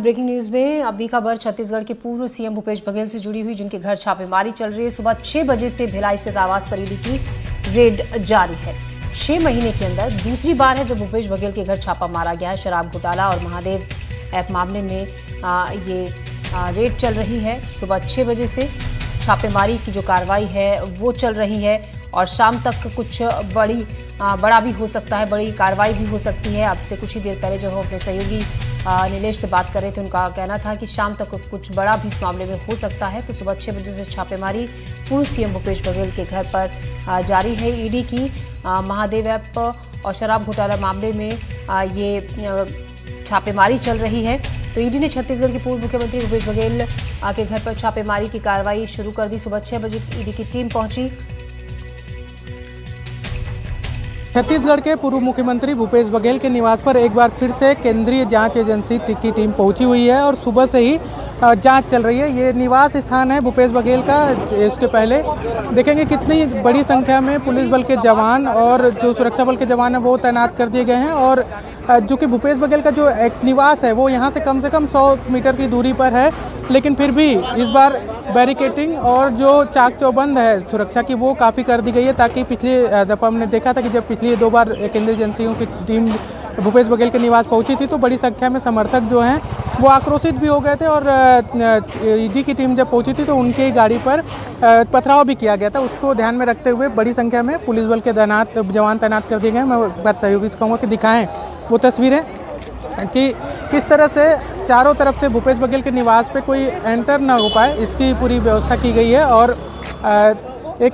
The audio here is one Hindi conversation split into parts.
ब्रेकिंग न्यूज में अभी खबर छत्तीसगढ़ के पूर्व सीएम भूपेश बघेल से जुड़ी हुई, जिनके घर छापेमारी चल रही है। सुबह 6 बजे से भिलाई स्थित आवास पर ईडी की रेड जारी है। 6 महीने के अंदर दूसरी बार है जब भूपेश बघेल के घर छापा मारा गया है। शराब घोटाला और महादेव ऐप मामले में ये रेड चल रही है। सुबह 6 बजे से छापेमारी की जो कार्रवाई है वो चल रही है और शाम तक कुछ बड़ा भी हो सकता है, बड़ी कार्रवाई भी हो सकती है। अब से कुछ ही देर पहले जब हम अपने सहयोगी नीलेश से बात कर रहे थे, उनका कहना था कि शाम तक कुछ बड़ा भी इस मामले में हो सकता है। तो सुबह 6 बजे से छापेमारी पूर्व सीएम भूपेश बघेल के घर पर जारी है। ईडी की महादेव ऐप और शराब घोटाला मामले में ये छापेमारी चल रही है। तो ईडी ने छत्तीसगढ़ के पूर्व मुख्यमंत्री भूपेश बघेल के घर पर छापेमारी की कार्रवाई शुरू कर दी। सुबह 6 बजे ईडी की टीम पहुंची। छत्तीसगढ़ के पूर्व मुख्यमंत्री भूपेश बघेल के निवास पर एक बार फिर से केंद्रीय जांच एजेंसी की टीम पहुंची हुई है और सुबह से ही जांच चल रही है। ये निवास स्थान है भूपेश बघेल का। इसके पहले देखेंगे कितनी बड़ी संख्या में पुलिस बल के जवान और जो सुरक्षा बल के जवान हैं वो तैनात कर दिए गए हैं। और जो कि भूपेश बघेल का जो एक निवास है वो यहाँ से कम 100 मीटर की दूरी पर है, लेकिन फिर भी इस बार बैरिकेटिंग और जो चाक चौबंद है सुरक्षा की वो काफ़ी कर दी गई है, ताकि पिछले दफ़ा हमने देखा था कि जब पिछली 2 बार केंद्रीय एजेंसियों की टीम भूपेश बघेल के निवास पहुंची थी तो बड़ी संख्या में समर्थक जो हैं वो आक्रोशित भी हो गए थे और ईडी की टीम जब पहुंची थी तो उनकी गाड़ी पर पथराव भी किया गया था। उसको ध्यान में रखते हुए बड़ी संख्या में पुलिस बल के जवान तैनात कर दिए गए। मैं एक बार सहयोगी से कहूँगा कि दिखाएँ वो तस्वीरें कि किस तरह से चारों तरफ से भूपेश बघेल के निवास पे कोई एंटर ना हो पाए, इसकी पूरी व्यवस्था की गई है। और एक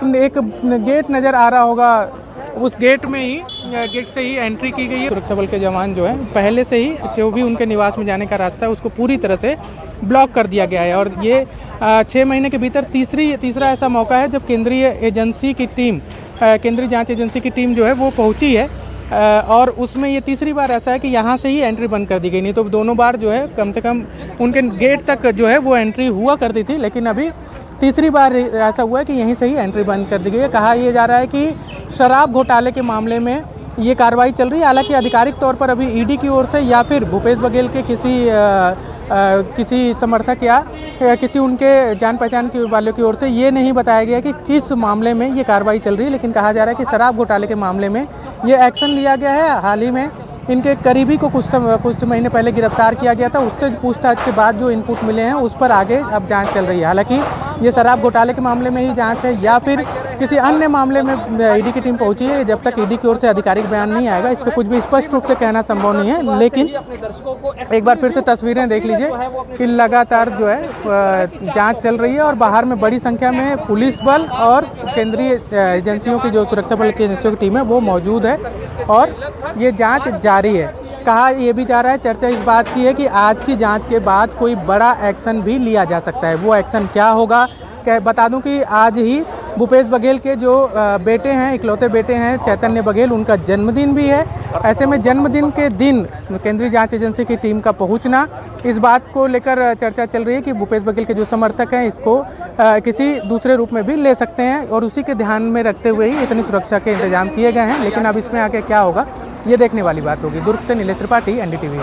गेट नज़र आ रहा होगा, उस गेट से ही एंट्री की गई है। सुरक्षा बल के जवान जो हैं पहले से ही जो भी उनके निवास में जाने का रास्ता है उसको पूरी तरह से ब्लॉक कर दिया गया है। और ये 6 महीने के भीतर तीसरा ऐसा मौका है जब केंद्रीय जांच एजेंसी की टीम जो है वो पहुंची है और उसमें ये तीसरी बार ऐसा है कि यहाँ से ही एंट्री बंद कर दी गई। नहीं तो दोनों बार जो है कम से कम उनके गेट तक जो है वो एंट्री हुआ करती थी, लेकिन अभी तीसरी बार ऐसा हुआ है कि यहीं से ही एंट्री बंद कर दी गई है। कहा यह जा रहा है कि शराब घोटाले के मामले में ये कार्रवाई चल रही है। हालांकि आधिकारिक तौर पर अभी ईडी की ओर से या फिर भूपेश बघेल के किसी समर्थक या किसी उनके जान पहचान के वालों की ओर से ये नहीं बताया गया कि किस मामले में ये कार्रवाई चल रही है, लेकिन कहा जा रहा है कि शराब घोटाले के मामले में ये एक्शन लिया गया है। हाल ही में इनके करीबी को कुछ महीने पहले गिरफ्तार किया गया था। उससे पूछताछ के बाद जो इनपुट मिले हैं उस पर आगे अब जांच चल रही है। हालांकि ये शराब घोटाले के मामले में ही जांच है या फिर किसी अन्य मामले में ईडी की टीम पहुंची है, जब तक ईडी की ओर से आधिकारिक बयान नहीं आएगा इस पर कुछ भी स्पष्ट रूप से कहना संभव नहीं है। लेकिन एक बार फिर से तस्वीरें देख लीजिए कि लगातार जो है जाँच चल रही है और बाहर में बड़ी संख्या में पुलिस बल और केंद्रीय एजेंसियों की जो सुरक्षा बल की एजेंसियों की टीम है वो मौजूद है और ये जाँच जारी है। कहा यह भी जा रहा है, चर्चा इस बात की है कि आज की जांच के बाद कोई बड़ा एक्शन भी लिया जा सकता है। वो एक्शन क्या होगा, बता दूं कि आज ही भूपेश बघेल के जो बेटे हैं, इकलौते बेटे हैं चैतन्य बघेल, उनका जन्मदिन भी है। ऐसे में जन्मदिन के दिन केंद्रीय जांच एजेंसी की टीम का पहुंचना, इस बात को लेकर चर्चा चल रही है कि भूपेश बघेल के जो समर्थक हैं इसको किसी दूसरे रूप में भी ले सकते हैं और उसी के ध्यान में रखते हुए ही इतनी सुरक्षा के इंतजाम किए गए हैं। लेकिन अब इसमें आगे क्या होगा ये देखने वाली बात होगी। दुर्ग से नीलेश त्रिपाठी, एनडीटीवी।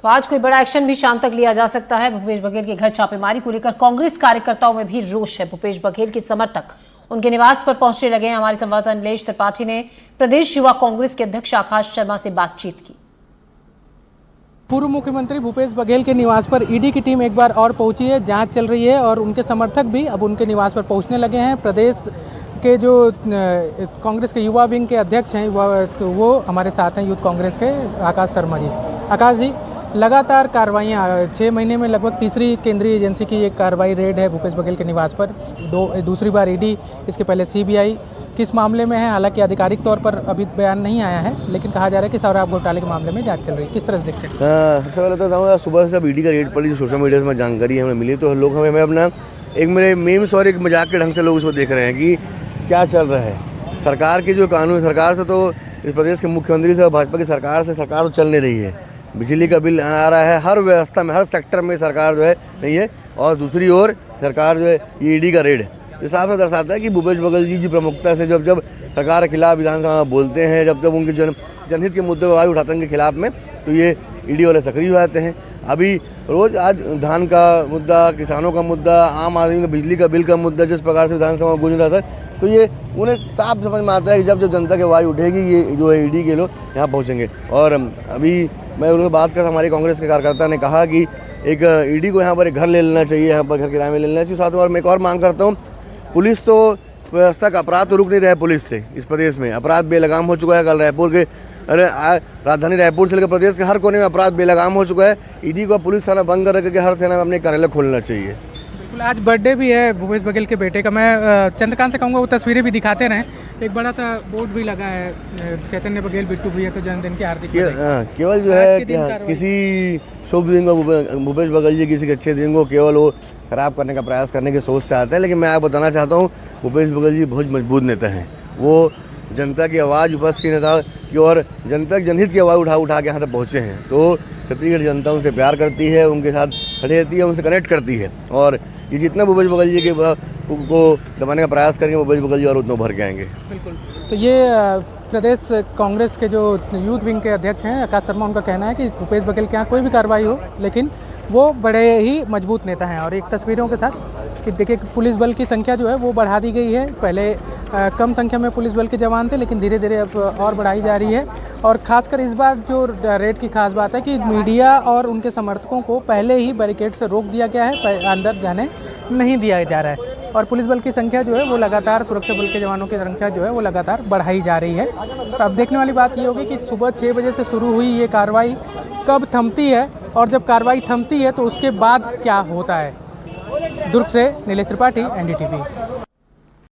तो आज कोई बड़ा एक्शन भी शाम तक लिया जा सकता है। भूपेश बघेल के घर छापेमारी को लेकर कांग्रेस कार्यकर्ताओं में भी रोष है। भूपेश बघेल के समर्थक उनके निवास पर पहुंचने लगे हैं। हमारे संवाददाता नीलेश त्रिपाठी ने प्रदेश युवा कांग्रेस के अध्यक्ष आकाश शर्मा से बातचीत की। पूर्व मुख्यमंत्री भूपेश बघेल के निवास पर ईडी की टीम एक बार और पहुंची है, जांच चल रही है और उनके समर्थक भी अब उनके निवास पर पहुंचने लगे हैं। प्रदेश के जो कांग्रेस के युवा विंग के अध्यक्ष हैं वो हमारे साथ हैं, यूथ कांग्रेस के आकाश शर्मा जी। आकाश जी, लगातार कार्रवाइयाँ 6 महीने में लगभग तीसरी केंद्रीय एजेंसी की एक कार्रवाई रेड है भूपेश बघेल के निवास पर। दूसरी बार ईडी, इसके पहले सीबीआई किस मामले में है, हालांकि आधिकारिक तौर पर अभी बयान नहीं आया है, लेकिन कहा जा रहा है कि शराब घोटाले के मामले में जांच चल रही है। किस तरह से देखते हैं? सबसे पहले तो सुबह से ईडी का रेड पड़ी, सोशल मीडिया में जानकारी हमें मिली तो लोग हमें अपना एक मेरे मीम्स और एक मजाक के ढंग से लोग इसको देख रहे हैं कि क्या चल रहा है। सरकार की जो कानून, सरकार से तो इस प्रदेश के मुख्यमंत्री से भाजपा की सरकार तो चल नहीं रही है। बिजली का बिल आ रहा है, हर व्यवस्था में, हर सेक्टर में सरकार जो है नहीं है। और दूसरी ओर सरकार जो है ये ईडी का रेड इस साफ से दर्शाता है कि भूपेश बघेल जी की प्रमुखता से जब सरकार के खिलाफ विधानसभा में बोलते हैं, जब उनके जनहित के मुद्दे पर आवाज उठाते हैं उनके खिलाफ में, तो ये ईडी वाले सक्रिय हो जाते हैं। अभी रोज़ आज धान का मुद्दा, किसानों का मुद्दा, आम आदमी का बिजली का बिल का मुद्दा जिस प्रकार से विधानसभा में गूंज रहा था, तो ये उन्हें साफ समझ में आता है कि जब जब जनता की आवाज़ उठेगी ये जो है ईडी के लोग यहाँ पहुँचेंगे। और अभी मैं उनसे बात करता, हमारे कांग्रेस के कार्यकर्ता ने कहा कि एक ईडी को यहाँ पर एक घर ले लेना चाहिए, यहाँ पर घर किराए में ले लेना चाहिए। साथ में और मैं एक और मांग करता हूँ, पुलिस तो व्यवस्था का अपराध तो रुक नहीं रहा है पुलिस से, इस प्रदेश में अपराध बेलगाम हो चुका है। कल रायपुर के राजधानी रायपुर से लेकर प्रदेश के हर कोने में अपराध बेलगाम हो चुका है। ईडी को पुलिस थाना बंद कर के हर थाना में अपने कार्यालय खोलना चाहिए। बिल्कुल, आज बर्थडे भी है भूपेश बघेल के बेटे का। मैं चंद्रकांत से कहूँगा वो तस्वीरें भी दिखाते रहें। एक बड़ा सा बोर्ड भी लगा है, चैतन्य बघेल बिट्टू भैया को जन्मदिन की हार्दिक बधाई। केवल जो है किसी शुभ दिन को भूपेश बघेल जी किसी अच्छे दिन को केवल वो खराब करने का प्रयास करने की सोच से आते हैं। लेकिन मैं आपको बताना चाहता हूँ, भूपेश बघेल जी बहुत मजबूत नेता हैं। वो जनता की आवाज़ विपक्ष की नेता की और जनता जनहित की आवाज़ उठा के यहाँ तक पहुँचे हैं। तो छत्तीसगढ़ जनता उनसे प्यार करती है, उनके साथ खड़ी रहती है, उनसे कनेक्ट करती है। और ये जितना भूपेश बघेल जी के को दबाने का प्रयास करेंगे, भूपेश बघेल जी और उतना भर के आएंगे। बिल्कुल। तो ये प्रदेश कांग्रेस के जो यूथ विंग के अध्यक्ष हैं आकाश शर्मा, उनका कहना है कि भूपेश बघेल के यहाँ कोई भी कार्रवाई हो लेकिन वो बड़े ही मजबूत नेता हैं। और एक तस्वीरों के साथ कि देखिए पुलिस बल की संख्या जो है वो बढ़ा दी गई है। पहले कम संख्या में पुलिस बल के जवान थे, लेकिन धीरे धीरे अब और बढ़ाई जा रही है। और खासकर इस बार जो रेड की खास बात है कि मीडिया और उनके समर्थकों को पहले ही बैरिकेड से रोक दिया गया है, अंदर जाने नहीं दिया जा रहा है। और पुलिस बल की संख्या जो है वो लगातार, सुरक्षा बल के जवानों की संख्या जो है वो लगातार बढ़ाई जा रही है। तो अब देखने वाली बात ये होगी कि सुबह 6 बजे से शुरू हुई ये कार्रवाई कब थमती है, और जब कार्रवाई थमती है तो उसके बाद क्या होता है। दुर्ग से नीलेश त्रिपाठी, NDTV।